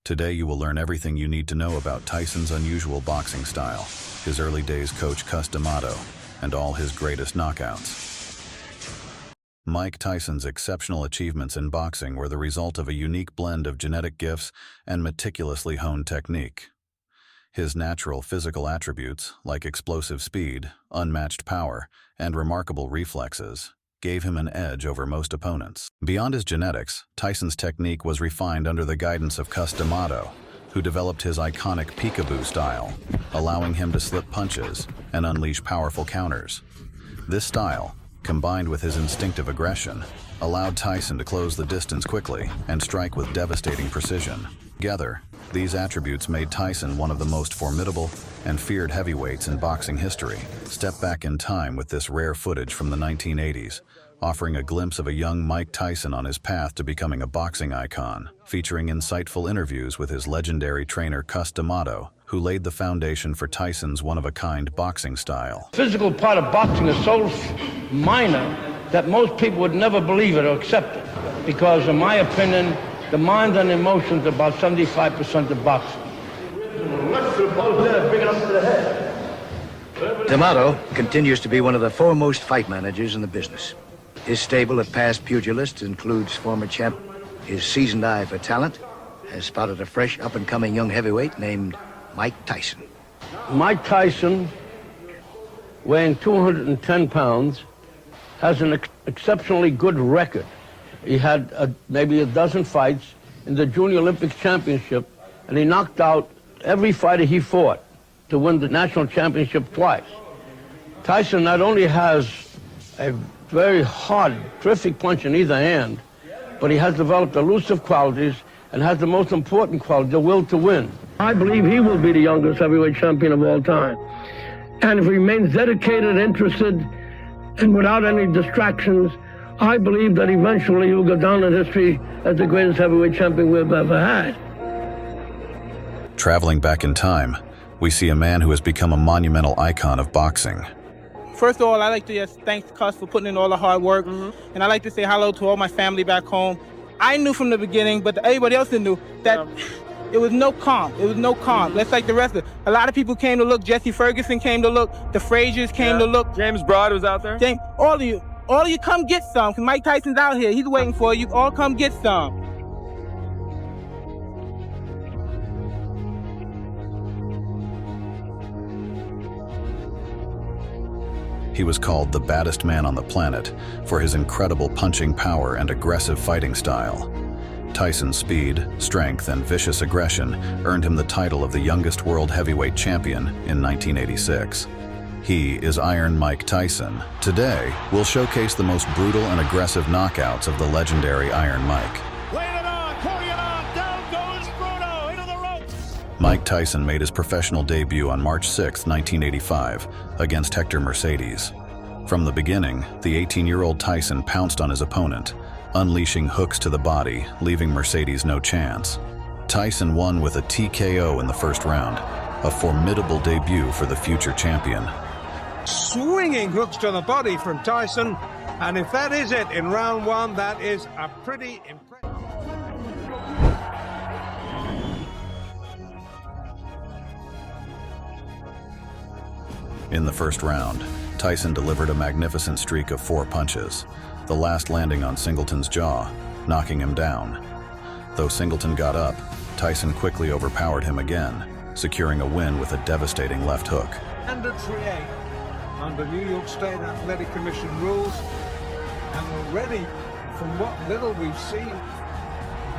Today you will learn everything you need to know about Tyson's unusual boxing style, his early days coach Cus D'Amato, and all his greatest knockouts. Mike Tyson's exceptional achievements in boxing were the result of a unique blend of genetic gifts and meticulously honed technique. His natural physical attributes, like explosive speed, unmatched power, and remarkable reflexes, gave him an edge over most opponents. Beyond his genetics, Tyson's technique was refined under the guidance of Cus D'Amato, who developed his iconic peekaboo style, allowing him to slip punches and unleash powerful counters. This style, combined with his instinctive aggression, allowed Tyson to close the distance quickly and strike with devastating precision. Together, these attributes made Tyson one of the most formidable and feared heavyweights in boxing history. Step back in time with this rare footage from the 1980s, offering a glimpse of a young Mike Tyson on his path to becoming a boxing icon, featuring insightful interviews with his legendary trainer Cus D'Amato, who laid the foundation for Tyson's one-of-a-kind boxing style. Physical part of boxing is so minor that most people would never believe it or accept it, because in my opinion, the mind and emotions are about 75% of boxing. D'Amato continues to be one of the foremost fight managers in the business. His stable of past pugilists includes former champ. His seasoned eye for talent has spotted a fresh up-and-coming young heavyweight named Mike Tyson. Mike Tyson, weighing 210 pounds, has an exceptionally good record. He had maybe a dozen fights in the Junior Olympic Championship, and he knocked out every fighter he fought to win the national championship twice. Tyson not only has a very hard, terrific punch in either hand, but he has developed elusive qualities and has the most important quality, the will to win. I believe he will be the youngest heavyweight champion of all time. And if he remains dedicated, interested, and without any distractions, I believe that eventually he will go down in history as the greatest heavyweight champion we've ever had. Traveling back in time, we see a man who has become a monumental icon of boxing. First of all, I'd like to just thank Cus for putting in all the hard work, and I'd like to say hello to all my family back home. I knew from the beginning, but everybody else knew that it was no calm. It was no calm. That's like the rest of it. A lot of people came to look. Jesse Ferguson came to look. The Fraziers came to look. James Broad was out there. All of you come get some, because Mike Tyson's out here. He's waiting for you. All come get some. He was called the baddest man on the planet for his incredible punching power and aggressive fighting style. Tyson's speed, strength, and vicious aggression earned him the title of the youngest world heavyweight champion in 1986. He is Iron Mike Tyson. Today, we'll showcase the most brutal and aggressive knockouts of the legendary Iron Mike. Laying it on, pouring it on, down goes Bruno, into the ropes. Mike Tyson made his professional debut on March 6, 1985, against Hector Mercedes. From the beginning, the 18-year-old Tyson pounced on his opponent, unleashing hooks to the body, leaving Mercedes no chance. Tyson won with a TKO in the first round, a formidable debut for the future champion. Swinging hooks to the body from Tyson, and if that is it in round one, that is a pretty impressive. In the first round, Tyson delivered a magnificent streak of 4 punches, the last landing on Singleton's jaw, knocking him down. Though Singleton got up, Tyson quickly overpowered him again, securing a win with a devastating left hook. Mandatory under New York State Athletic Commission rules, and already, from what little we've seen,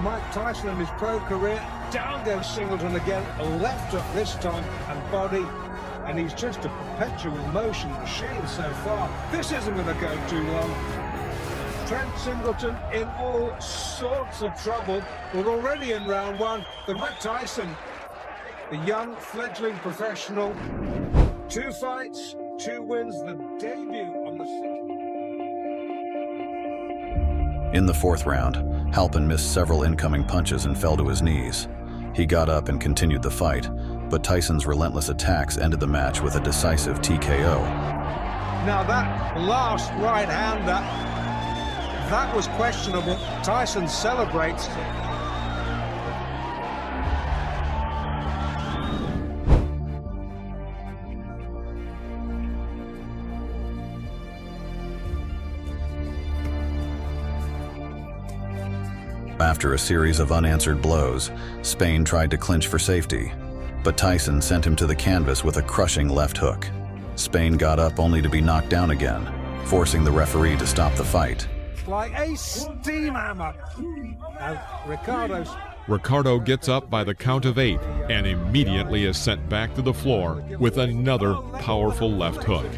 Mike Tyson in his pro career, down goes Singleton again, a left hook this time, and body, and he's just a perpetual motion machine so far. This isn't going to go too long. Trent Singleton in all sorts of trouble. We're already in round one. The Mike Tyson, the young fledgling professional, 2 fights, 2 wins, the debut on the 6th. In the 4th round, Halpin missed several incoming punches and fell to his knees. He got up and continued the fight, but Tyson's relentless attacks ended the match with a decisive TKO. Now that last right hander, that was questionable. Tyson celebrates. After a series of unanswered blows, Spain tried to clinch for safety, but Tyson sent him to the canvas with a crushing left hook. Spain got up only to be knocked down again, forcing the referee to stop the fight. Like a steam hammer. Ricardo gets up by the count of 8 and immediately is sent back to the floor with another powerful left hook.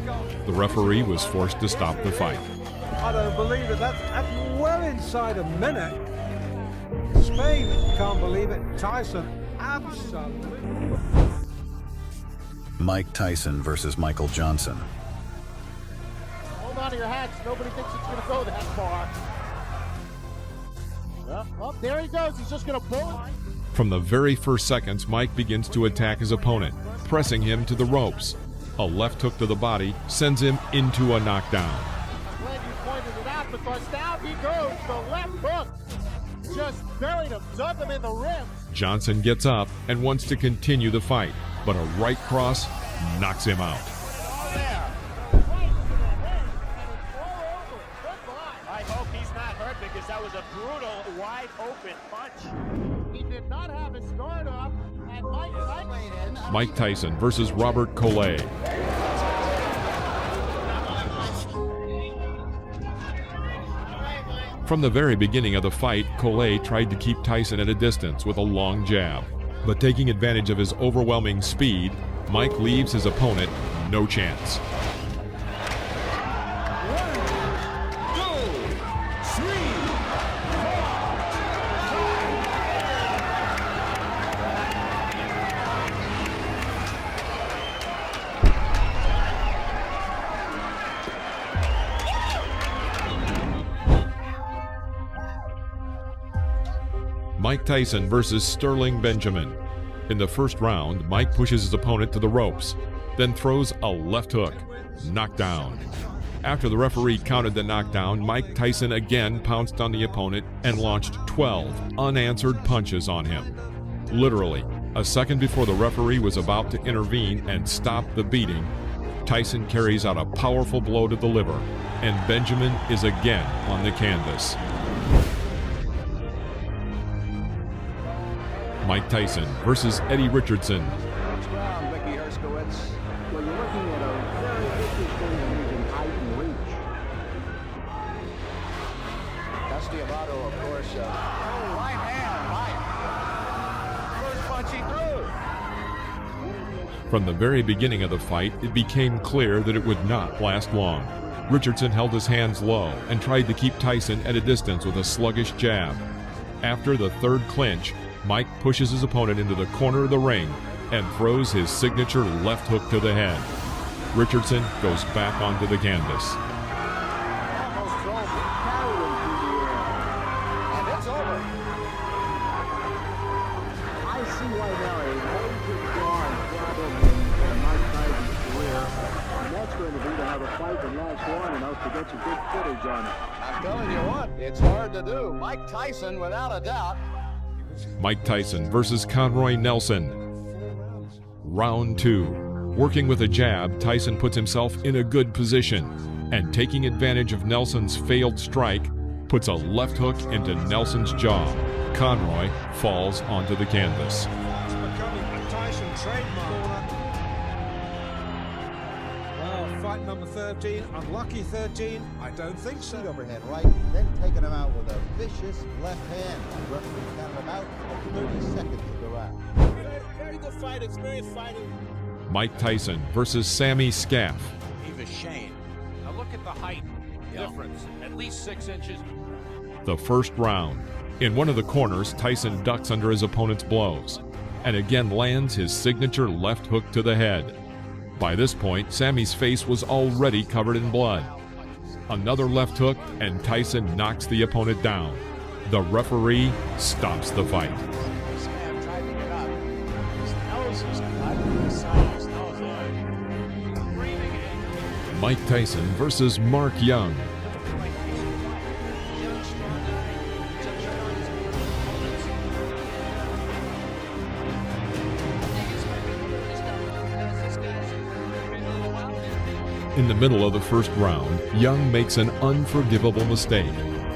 The referee was forced to stop the fight. I don't believe it. That's well inside a minute. Spain can't believe it. Tyson, absolutely. Mike Tyson versus Michael Johnson. Hold on to your hats. Nobody thinks it's going to go that far. Oh, there he goes. He's just going to pull it. From the very first seconds, Mike begins to attack his opponent, pressing him to the ropes. A left hook to the body sends him into a knockdown. I'm glad you pointed it out because now he goes. The left hook just buried him, dug him in the ribs. Johnson gets up and wants to continue the fight, but a right cross knocks him out. I hope he's not hurt because that was a brutal, wide open punch. He did not have his guard up, and Mike Tyson versus Robert Collet. From the very beginning of the fight, Collet tried to keep Tyson at a distance with a long jab. But taking advantage of his overwhelming speed, Mike leaves his opponent no chance. Mike Tyson versus Sterling Benjamin. In the first round, Mike pushes his opponent to the ropes, then throws a left hook. Knockdown. After the referee counted the knockdown, Mike Tyson again pounced on the opponent and launched 12 unanswered punches on him. Literally, a second before the referee was about to intervene and stop the beating, Tyson carries out a powerful blow to the liver, and Benjamin is again on the canvas. Mike Tyson versus Eddie Richardson. Next round, Mickey Herskowitz. Well, you're looking at a very interesting in height and reach. Cus D'Amato, of course. Right hand, Mike. First punch he threw. From the very beginning of the fight, it became clear that it would not last long. Richardson held his hands low and tried to keep Tyson at a distance with a sluggish jab. After the third clinch, Mike pushes his opponent into the corner of the ring and throws his signature left hook to the head. Richardson goes back onto the canvas. Almost drove him, carried him through the air. And it's over. I see right now a major flaw problem in Mike Tyson's career. And that's going to be to have a fight that lasts long enough to get some good footage on it. I'm telling you what, it's hard to do. Mike Tyson, without a doubt. Mike Tyson versus Conroy Nelson. Round 2. Working with a jab, Tyson puts himself in a good position, and taking advantage of Nelson's failed strike, puts a left hook into Nelson's jaw. Conroy falls onto the canvas. It's becoming a Tyson trademark. Well, fight number 13, unlucky 13. I don't think so. Overhead right, then taking him out with a vicious left hand. The referee counted him out with 30 seconds of the round. Very good fight, experienced fighting. Mike Tyson versus Sammy Scaff. He's ashamed. Now look at the height difference, at least 6 inches. The first round. In one of the corners, Tyson ducks under his opponent's blows, and again lands his signature left hook to the head. By this point, Sammy's face was already covered in blood. Another left hook, and Tyson knocks the opponent down. The referee stops the fight. Mike Tyson versus Mark Young. In the middle of the first round, Young makes an unforgivable mistake.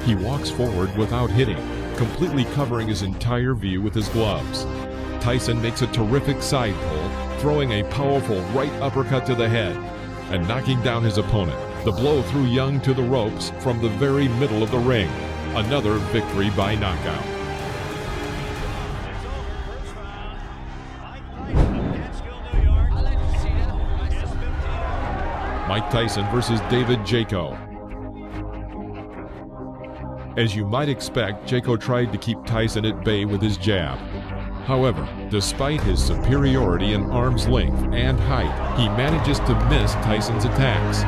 He walks forward without hitting, completely covering his entire view with his gloves. Tyson makes a terrific side pull, throwing a powerful right uppercut to the head and knocking down his opponent. The blow threw Young to the ropes from the very middle of the ring. Another victory by knockout. Mike Tyson versus David Jaco. As you might expect, Jaco tried to keep Tyson at bay with his jab. However, despite his superiority in arm's length and height, he manages to miss Tyson's attacks.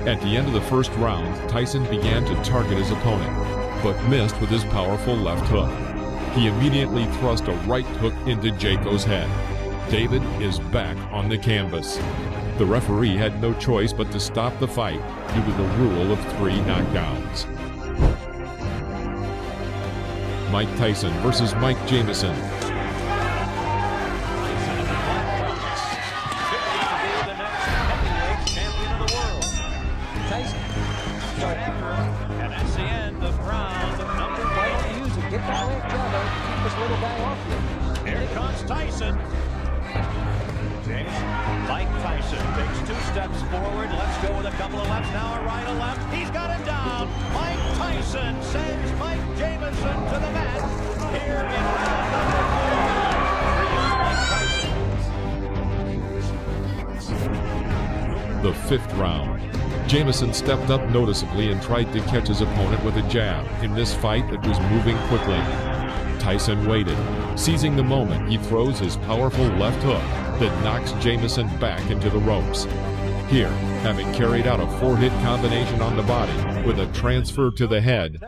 At the end of the first round, Tyson began to target his opponent, but missed with his powerful left hook. He immediately thrust a right hook into Jaco's head. David is back on the canvas. The referee had no choice but to stop the fight due to the rule of 3 knockdowns. Mike Tyson versus Mike Jamison. Here comes Tyson. Mike Tyson takes 2 steps forward. Let's go with a couple of lefts. Now a right, a left. He's got it down. Mike Tyson sends Mike Jamison to the mat here in round number 4. The 5th round. Jamison stepped up noticeably and tried to catch his opponent with a jab in this fight that was moving quickly. Tyson waited. Seizing the moment, he throws his powerful left hook that knocks Jamison back into the ropes. Here, having carried out a 4-hit combination on the body with a transfer to the head,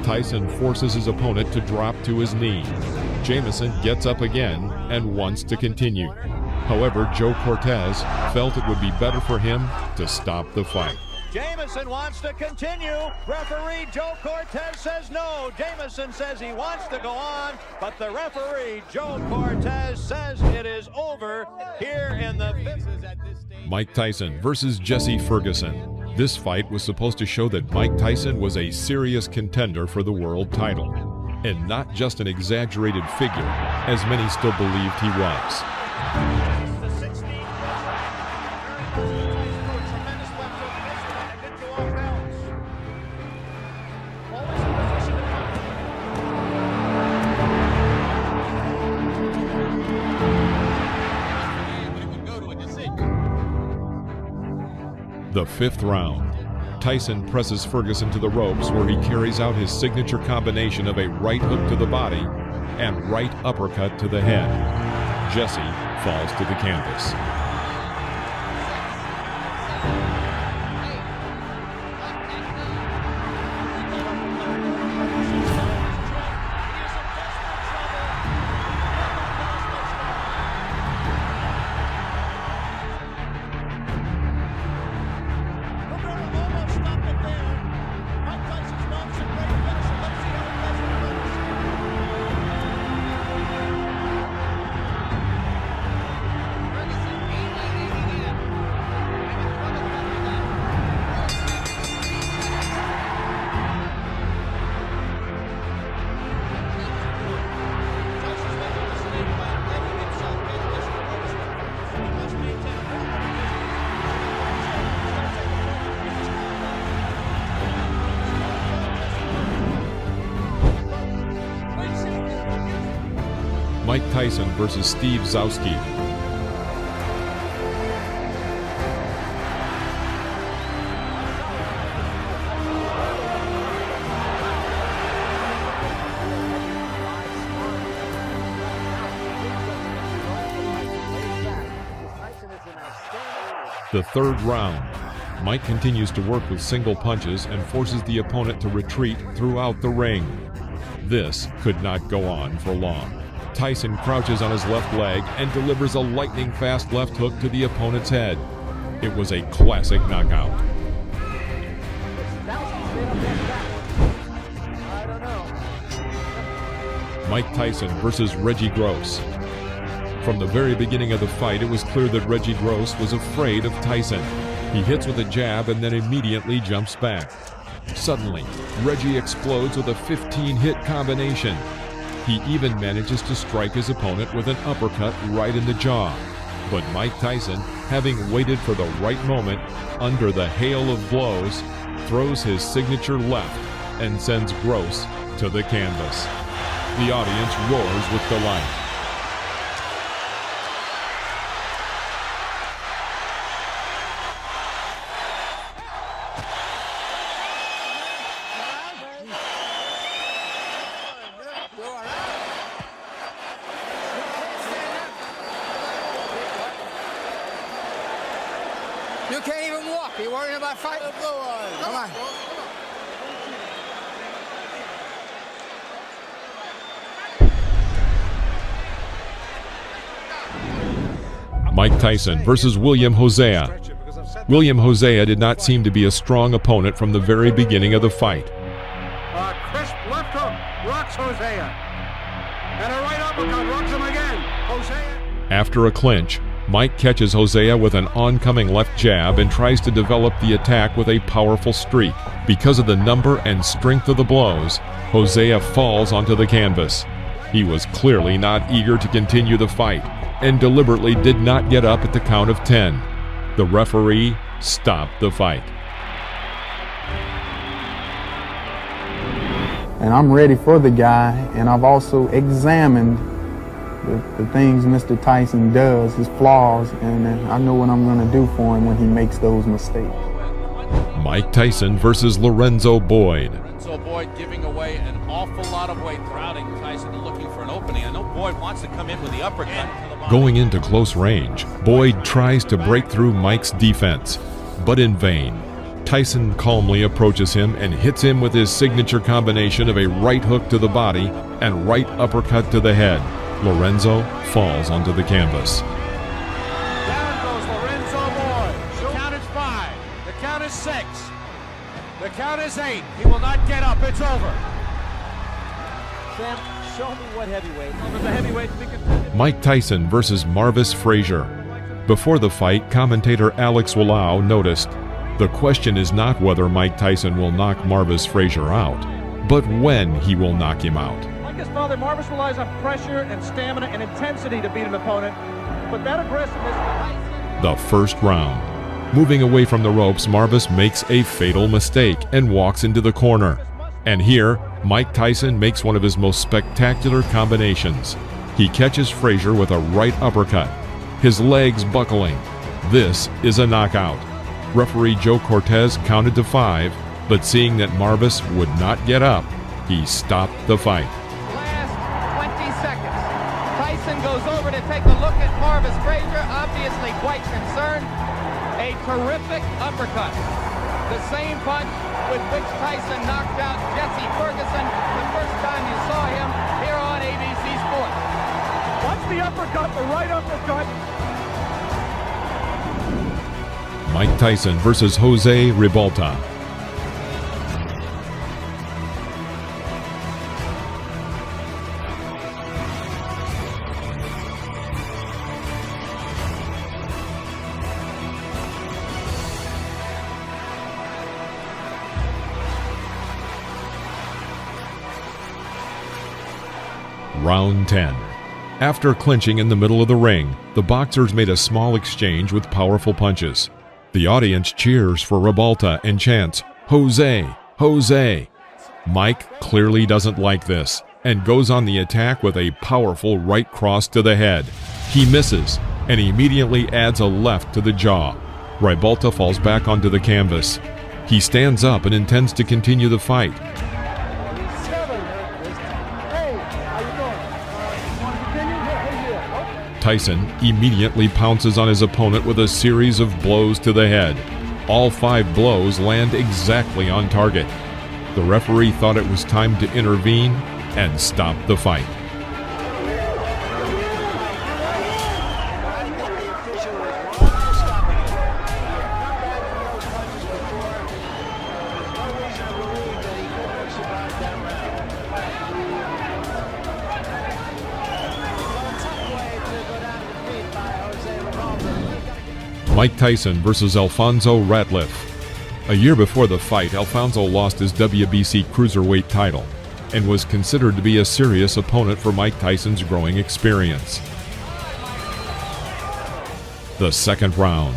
Tyson forces his opponent to drop to his knee. Jamison gets up again and wants to continue. However, Joe Cortez felt it would be better for him to stop the fight. Jamison wants to continue. Referee Joe Cortez says no. Jamison says he wants to go on, but the referee Joe Cortez says it is over here in the 5th. Mike Tyson versus Jesse Ferguson. This fight was supposed to show that Mike Tyson was a serious contender for the world title, and not just an exaggerated figure, as many still believed he was. The 5th round. Tyson presses Ferguson to the ropes where he carries out his signature combination of a right hook to the body and right uppercut to the head. Jesse falls to the canvas. Mike Tyson versus Steve Zowski. The 3rd round. Mike continues to work with single punches and forces the opponent to retreat throughout the ring. This could not go on for long. Tyson crouches on his left leg and delivers a lightning-fast left hook to the opponent's head. It was a classic knockout. Mike Tyson versus Reggie Gross. From the very beginning of the fight, it was clear that Reggie Gross was afraid of Tyson. He hits with a jab and then immediately jumps back. Suddenly, Reggie explodes with a 15-hit combination. He even manages to strike his opponent with an uppercut right in the jaw. But Mike Tyson, having waited for the right moment, under the hail of blows, throws his signature left and sends Gross to the canvas. The audience roars with delight. You can't even walk. You're worrying about fighting? Come on. Mike Tyson versus William Hosea. William Hosea did not seem to be a strong opponent from the very beginning of the fight. Crisp left hook rocks Hosea. And a right uppercut rocks him again. Hosea. After a clinch, Mike catches Hosea with an oncoming left jab and tries to develop the attack with a powerful streak. Because of the number and strength of the blows, Hosea falls onto the canvas. He was clearly not eager to continue the fight and deliberately did not get up at the count of 10. The referee stopped the fight. And I'm ready for the guy, and I've also examined the things Mr. Tyson does, his flaws, and I know what I'm going to do for him when he makes those mistakes. Mike Tyson versus Lorenzo Boyd. Lorenzo Boyd giving away an awful lot of weight, crowding Tyson looking for an opening. I know Boyd wants to come in with the uppercut. Going into close range, Boyd tries to break through Mike's defense, but in vain. Tyson calmly approaches him and hits him with his signature combination of a right hook to the body and right uppercut to the head. Lorenzo falls onto the canvas. Down goes Lorenzo Boyd. The count is 5. The count is 6. The count is 8. He will not get up. It's over. Sam, show me what heavyweight. The heavyweight we can... Mike Tyson versus Marvis Frazier. Before the fight, commentator Alex Wallau noticed, "The question is not whether Mike Tyson will knock Marvis Frazier out, but when he will knock him out." Like his father, Marvis relies on pressure and stamina and intensity to beat an opponent, but that aggressiveness... The first round. Moving away from the ropes, Marvis makes a fatal mistake and walks into the corner. And here, Mike Tyson makes one of his most spectacular combinations. He catches Frazier with a right uppercut, his legs buckling. This is a knockout. Referee Joe Cortez counted to 5, but seeing that Marvis would not get up, he stopped the fight. Last 20 seconds. Tyson goes over to take a look at Marvis Frazier, obviously quite concerned. A terrific uppercut. The same punch with which Tyson knocked out Jesse Ferguson the first time you saw him here on ABC Sports. Watch the uppercut, the right uppercut. Mike Tyson versus Jose Ribalta. Round 10. After clinching in the middle of the ring, the boxers made a small exchange with powerful punches. The audience cheers for Ribalta and chants, "Jose! Jose!" Mike clearly doesn't like this and goes on the attack with a powerful right cross to the head. He misses and immediately adds a left to the jaw. Ribalta falls back onto the canvas. He stands up and intends to continue the fight. Tyson immediately pounces on his opponent with a series of blows to the head. All 5 blows land exactly on target. The referee thought it was time to intervene and stop the fight. Mike Tyson versus Alfonso Ratliff. A year before the fight, Alfonso lost his WBC cruiserweight title and was considered to be a serious opponent for Mike Tyson's growing experience. The second round.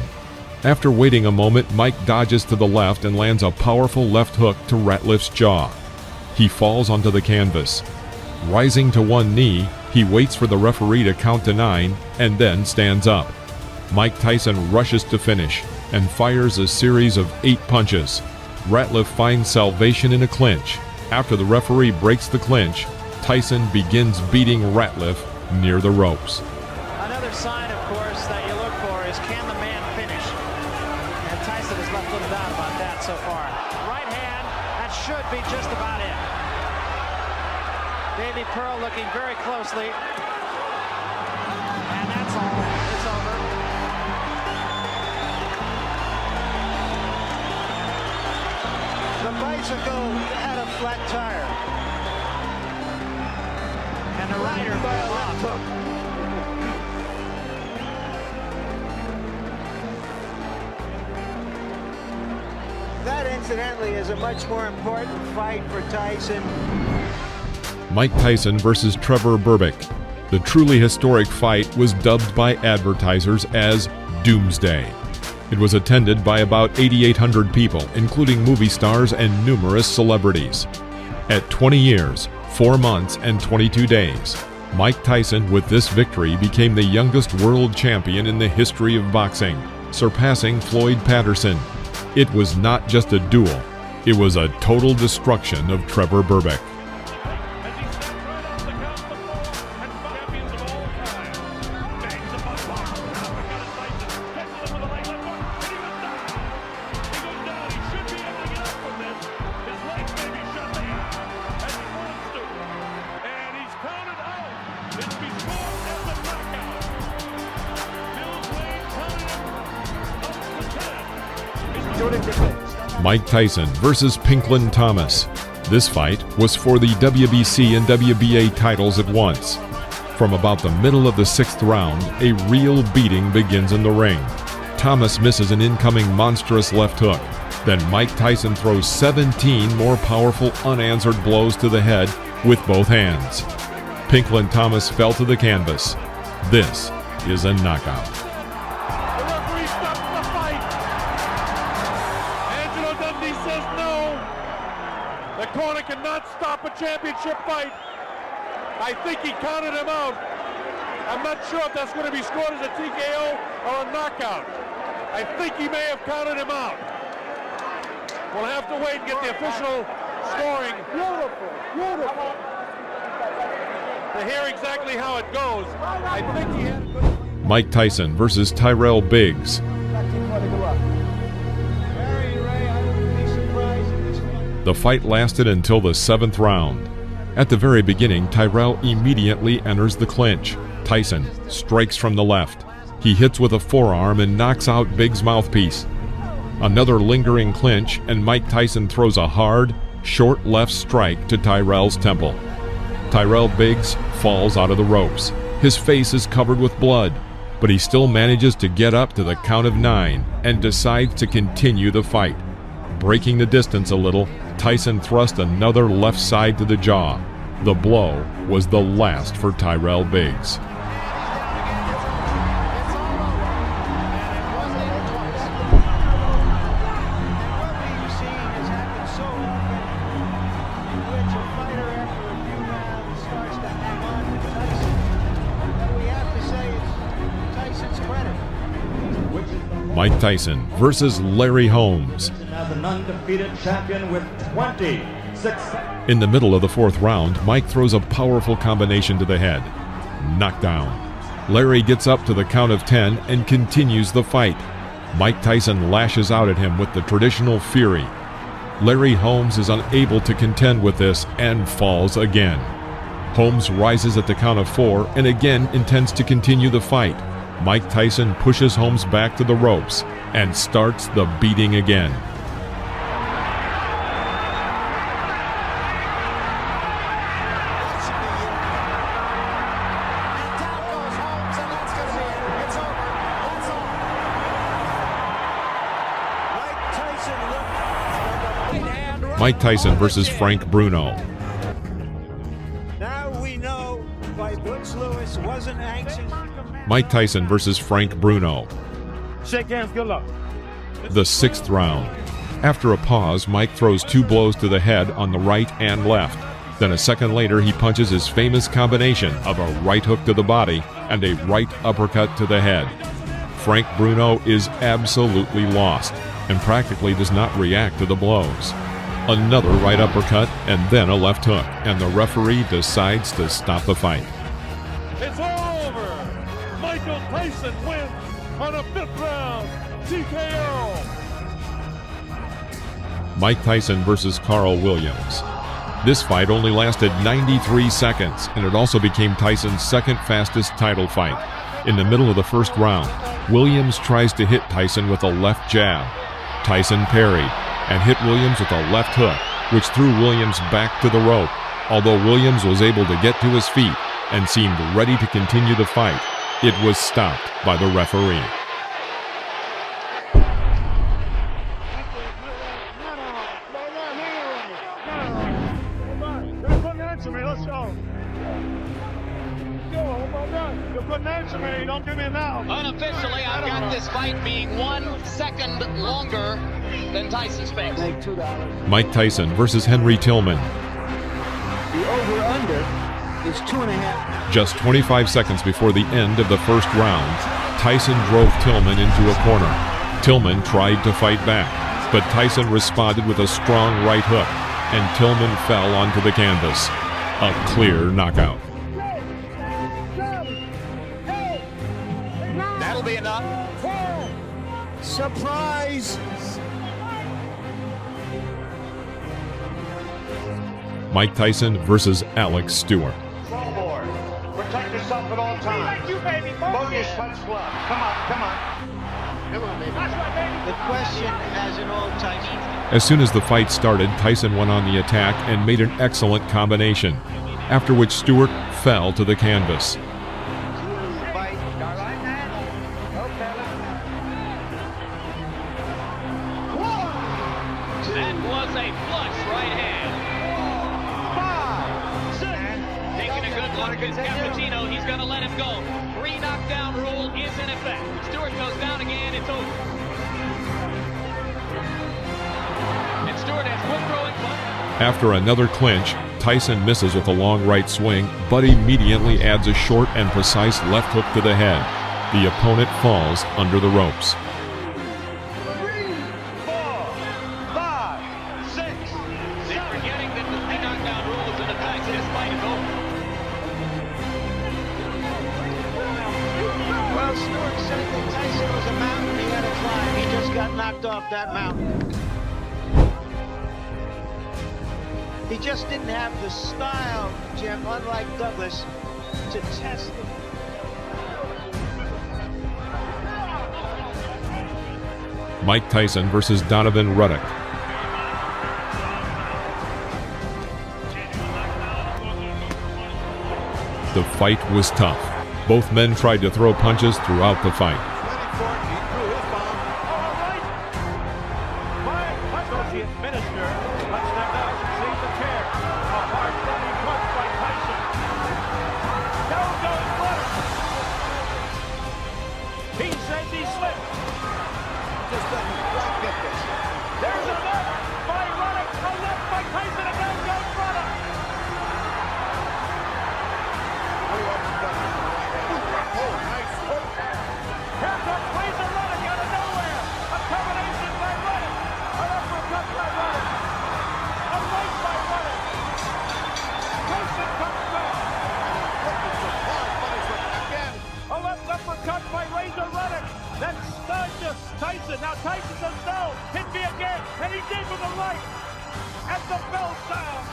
After waiting a moment, Mike dodges to the left and lands a powerful left hook to Ratliff's jaw. He falls onto the canvas. Rising to one knee, he waits for the referee to count to 9 and then stands up. Mike Tyson rushes to finish and fires a series of 8 punches. Ratliff finds salvation in a clinch. After the referee breaks the clinch, Tyson begins beating Ratliff near the ropes. Another sign, of course, that you look for is, can the man finish? And Tyson has left little doubt about that so far. Right hand, that should be just about it. Davey Pearl looking very closely. And that's all. It's over. The bicycle had a flat tire. And the rider fell off. That, incidentally, is a much more important fight for Tyson. Mike Tyson versus Trevor Berbick. The truly historic fight was dubbed by advertisers as Doomsday. It was attended by about 8,800 people, including movie stars and numerous celebrities. At 20 years, 4 months, and 22 days, Mike Tyson, with this victory, became the youngest world champion in the history of boxing, surpassing Floyd Patterson. It was not just a duel, it was a total destruction of Trevor Berbick. Mike Tyson versus Pinklin Thomas. This fight was for the WBC and WBA titles at once. From about the middle of the 6th round, a real beating begins in the ring. Thomas misses an incoming monstrous left hook. Then Mike Tyson throws 17 more powerful unanswered blows to the head with both hands. Pinklin Thomas fell to the canvas. This is a knockout. Corner cannot stop a championship fight. I think he counted him out. I'm not sure if that's going to be scored as a TKO or a knockout. I think he may have counted him out. We'll have to wait and get the official scoring. Beautiful. To hear exactly how it goes. I think he had a good... Mike Tyson versus Tyrell Biggs. The fight lasted until the 7th round. At the very beginning, Tyrell immediately enters the clinch. Tyson strikes from the left. He hits with a forearm and knocks out Biggs' mouthpiece. Another lingering clinch, and Mike Tyson throws a hard, short left strike to Tyrell's temple. Tyrell Biggs falls out of the ropes. His face is covered with blood, but he still manages to get up to the count of 9 and decides to continue the fight. Breaking the distance a little, Tyson thrust another left side to the jaw. The blow was the last for Tyrell Biggs. Mike Tyson versus Larry Holmes. An undefeated champion with 20 success. In the middle of the 4th round, Mike throws a powerful combination to the head. Knockdown. Larry gets up to the count of 10 and continues the fight. Mike Tyson lashes out at him with the traditional fury. Larry Holmes is unable to contend with this and falls again. Holmes rises at the count of 4 and again intends to continue the fight. Mike Tyson pushes Holmes back to the ropes and starts the beating again. Mike Tyson versus Frank Bruno. Now we know why Butch Lewis wasn't anxious. Mike Tyson versus Frank Bruno. Shake hands, good luck. The 6th round. After a pause, Mike throws 2 blows to the head on the right and left. Then a second later, he punches his famous combination of a right hook to the body and a right uppercut to the head. Frank Bruno is absolutely lost and practically does not react to the blows. Another right uppercut and then a left hook, and the referee decides to stop the fight. It's all over. Michael Tyson wins on a 5th round TKO. Mike Tyson versus Carl Williams. This fight only lasted 93 seconds, and it also became Tyson's 2nd fastest title fight. In the middle of the 1st round, Williams tries to hit Tyson with a left jab. Tyson parried and hit Williams with a left hook, which threw Williams back to the rope, although Williams was able to get to his feet and seemed ready to continue the fight. It was stopped by the referee. Let's go. You couldn't answer me. Don't give me a now. Unofficially, I've got this fight being 1 second longer than Tyson's pace. Make $2. Mike Tyson versus Henry Tillman. The over-under is 2.5. Just 25 seconds before the end of the 1st round, Tyson drove Tillman into a corner. Tillman tried to fight back, but Tyson responded with a strong right hook, and Tillman fell onto the canvas. A clear knockout. That'll be enough. Surprise! Mike Tyson versus Alex Stewart. Board. Protect yourself at all times. Focus, punch glove. Come on, come on. Come on, baby. The question as an old Tyson. As soon as the fight started, Tyson went on the attack and made an excellent combination, after which Stewart fell to the canvas. That was a flush right hand. 5, 6. Taking a good look at Cappuccino. He's going to let him go. 3 knockdown rule is in effect. Stewart goes down again. It's over. And Stewart has quit throwing punches. After another clinch, Tyson misses with a long right swing, but immediately adds a short and precise left hook to the head. The opponent falls under the ropes. 3, 4, 5, 6. They're forgetting that the 3 knockdown rule is in effect. This fight is over. Well, Stewart said that Tyson was a mountain he had to climb. He just got knocked off that mountain. He just didn't have the style, Jim, unlike Douglas, to test it. Mike Tyson versus Donovan Ruddock. The fight was tough. Both men tried to throw punches throughout the fight. He says he slipped. Just doesn't quite get this. There's a left by Ruddock. A left by Tyson. And down goes Ruddock. Oh, nice hook. Here comes Frazier Ruddock out of nowhere. A combination by Ruddock. An uppercut by Ruddock. A right by Ruddock. Tyson comes back. A left uppercut by Razor Ruddock. That stunned to Tyson. Now Tyson says no. Hit me again. And he did with the right. At the bell sound.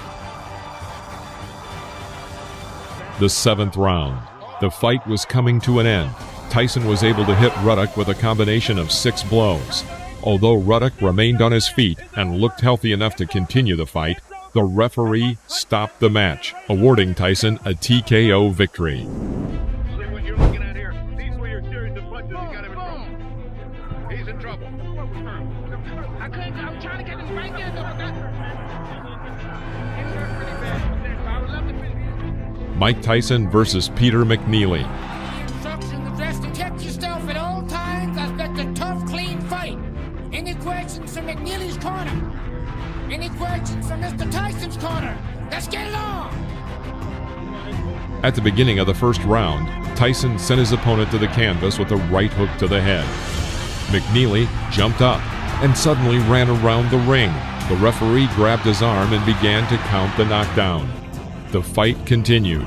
The 7th round. The fight was coming to an end. Tyson was able to hit Ruddock with a combination of 6 blows. Although Ruddock remained on his feet and looked healthy enough to continue the fight, the referee stopped the match, awarding Tyson a TKO victory. See what you're looking at here. These were your series of punches. You got him in trouble. He's in trouble. I couldn't. I was trying to get him right there. Mike Tyson versus Peter McNeely. Instruction addressed to protect yourself at all times. I expect a tough, clean fight. Any questions from McNeely's corner? Any questions from Mr. Tyson's corner? Let's get it on! At the beginning of the first round, Tyson sent his opponent to the canvas with a right hook to the head. McNeely jumped up and suddenly ran around the ring. The referee grabbed his arm and began to count the knockdown. The fight continued.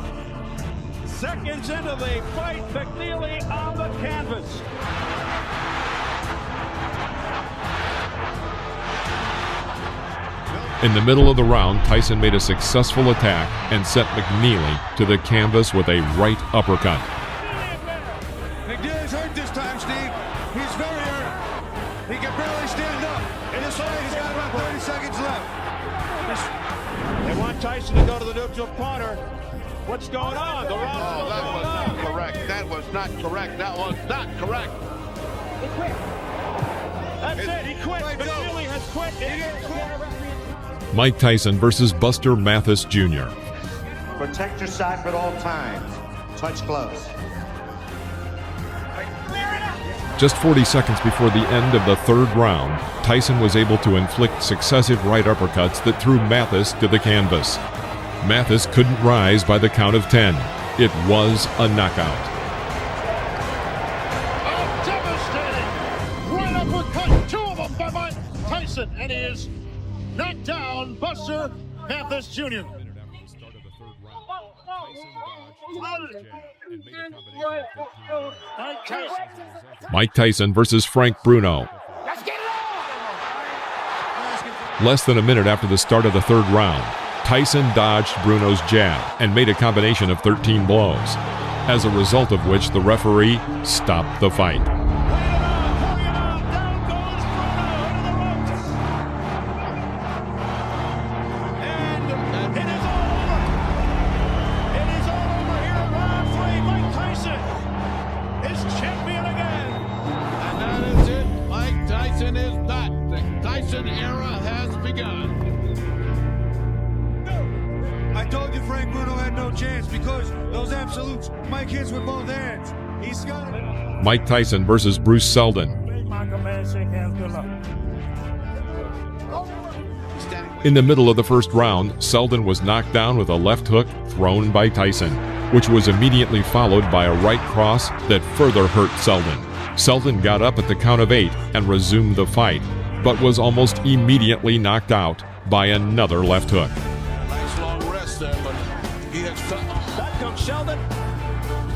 Seconds into the fight, McNeely on the canvas. In the middle of the round, Tyson made a successful attack and sent McNeely to the canvas with a right uppercut. McNeely's hurt this time, Steve. He's very hurt. He can barely stand up. In this fight, he's got about 30 seconds left. They want Tyson to go to the neutral corner. What's going on? The round that was not correct. That was not correct. That was not correct. He quit. That's it. He quit. McNeely has quit. He didn't quit. Mike Tyson versus Buster Mathis Jr. Protect your side at all times. Touch gloves. Just 40 seconds before the end of the 3rd round, Tyson was able to inflict successive right uppercuts that threw Mathis to the canvas. Mathis couldn't rise by the count of 10. It was a knockout. Devastating. Right uppercut. 2 of them by Mike Tyson. And he is knocked down Buster Mathis Jr. Mike Tyson versus Frank Bruno. Less than a minute after the start of the 3rd round, Tyson dodged Bruno's jab and made a combination of 13 blows, as a result of which the referee stopped the fight. I told you Frank Bruno had no chance because those absolutes Mike hits with both hands. He's got it. Mike Tyson versus Bruce Seldon. In the middle of the 1st round, Seldon was knocked down with a left hook thrown by Tyson, which was immediately followed by a right cross that further hurt Seldon. Seldon got up at the count of 8 and resumed the fight, but was almost immediately knocked out by another left hook. Nice long rest there, but he has back comes Seldon.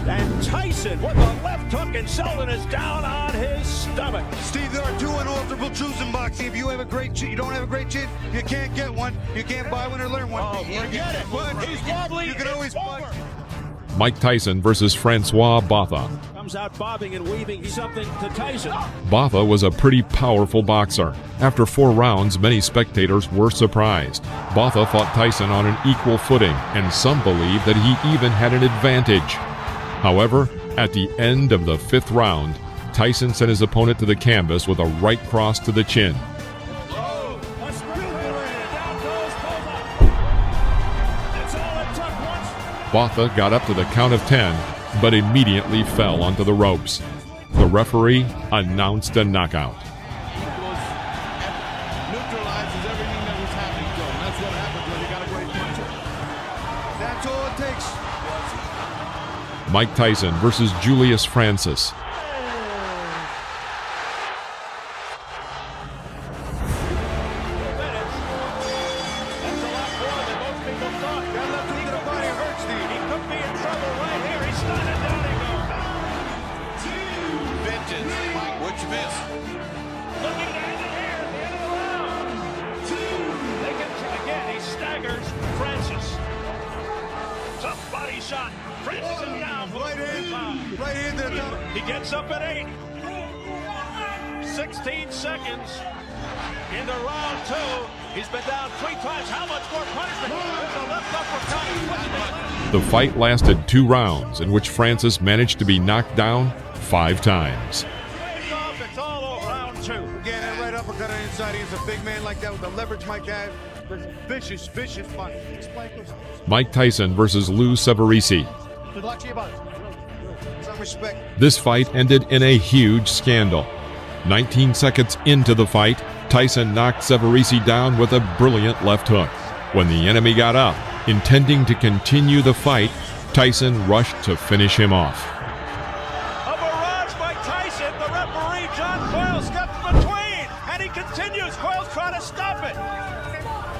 And Tyson with the left hook, and Seldon is down on his stomach. Steve, there are 2 unalterable truths in boxing. If you have a great chin, you don't have a great chin, you can't get one. You can't buy one or learn one. Oh, forget it. But he's wobbly. You can always buy. Mike Tyson versus Francois Botha. Comes out bobbing and weaving something to Tyson. Botha was a pretty powerful boxer. After 4 rounds, many spectators were surprised. Botha fought Tyson on an equal footing, and some believe that he even had an advantage. However, at the end of the 5th round, Tyson sent his opponent to the canvas with a right cross to the chin. Botha got up to the count of 10, but immediately fell onto the ropes. The referee announced a knockout. Neutralizes everything that was happening to him. That's what happens when you got a great puncher. That's all it takes. Mike Tyson versus Julius Francis. Which miss? body shot. Francis is down. Right hand to the top. He gets up at 8. 16 seconds into round 2. He's been down 3 times. How much more punishment? There's a left uppercut. The fight lasted 2 rounds, in which Francis managed to be knocked down 5 times. It's all over round 2. Again, that right uppercut on the inside against a big man like that with the leverage Mike has. Vicious, vicious fight. Mike Tyson versus Lou Severisi. Good luck to you, buddy. Some respect. This fight ended in a huge scandal. 19 seconds into the fight, Tyson knocked Severisi down with a brilliant left hook. When the enemy got up, intending to continue the fight, Tyson rushed to finish him off. A barrage by Tyson. The referee, John Coyle, steps between, and he continues. Coyle's trying to stop it.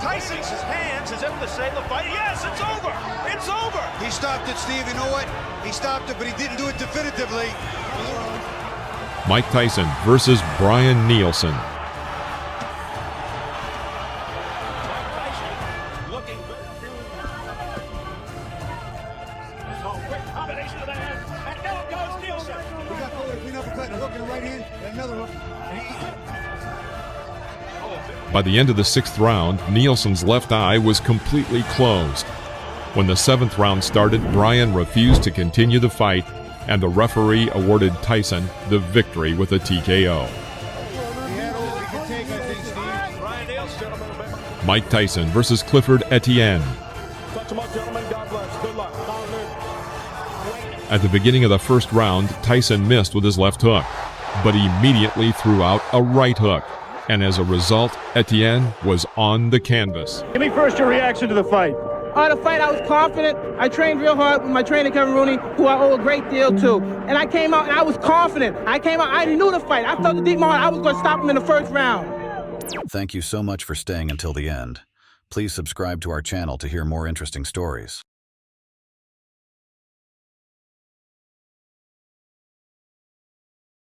Tyson's hands as if to say the fight. Yes, it's over. It's over. He stopped it, Steve. You know what? He stopped it, but he didn't do it definitively. Mike Tyson versus Brian Nielsen. By the end of the 6th round, Nielsen's left eye was completely closed. When the 7th round started, Brian refused to continue the fight, and the referee awarded Tyson the victory with a TKO. Mike Tyson versus Clifford Etienne. At the beginning of the 1st round, Tyson missed with his left hook, but immediately threw out a right hook. And as a result, Etienne was on the canvas. Give me first your reaction to the fight. The fight, I was confident. I trained real hard with my trainer, Kevin Rooney, who I owe a great deal to. And I came out and I was confident. I knew the fight. I felt the deep in my heart I was going to stop him in the 1st round. Thank you so much for staying until the end. Please subscribe to our channel to hear more interesting stories.